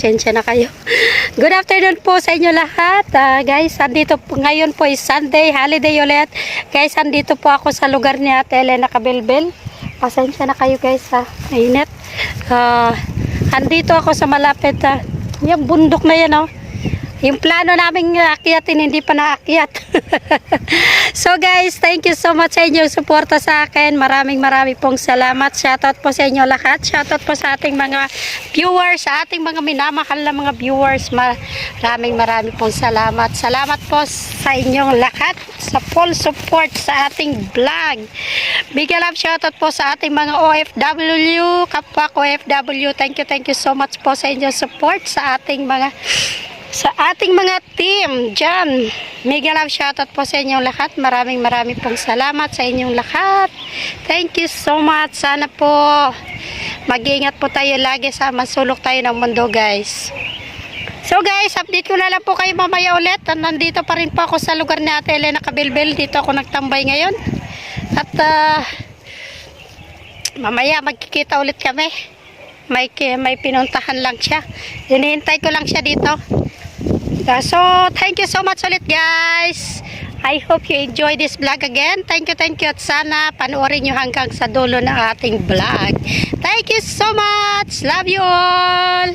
Pasensya na kayo. Good afternoon po sa inyo lahat. Guys, andito po, ngayon po is Sunday, holiday ulit. Guys, andito po ako sa lugar ni Ate Elena Cabelbel. Pasensya na kayo guys ha. Mainit. Andito ako sa malapit. Yung bundok na yan oh. Yung plano naming akyatin hindi pa naakyat. So guys, thank you so much sa inyong suporta sa akin. Maraming pong salamat. Shoutout po sa inyo lahat. Shoutout po sa ating mga viewers, sa ating mga minamahal na mga viewers. Maraming pong salamat. Salamat po sa inyong lahat sa full support sa ating vlog. Big love shoutout po sa ating mga OFW, kapwa ko OFW. Thank you so much po sa inyong support sa ating mga team dyan. Mega love shoutout po sa inyong lahat. Maraming pong salamat sa inyong lahat. Thank you so much. Sana po mag-iingat po tayo lagi sa masulok tayo ng mundo guys. So guys, update ko na lang po kayo mamaya ulit. Nandito pa rin po ako sa lugar ni Ate Elena Cabelbel. Dito ako nagtambay ngayon. At mamaya magkikita ulit kami. May pinuntahan lang siya. Hinihintay ko lang siya dito. So, thank you so much ulit guys. I hope you enjoy this vlog again. Thank you at sana panoorin nyo hanggang sa dulo ng ating vlog. Thank you so much. Love you all.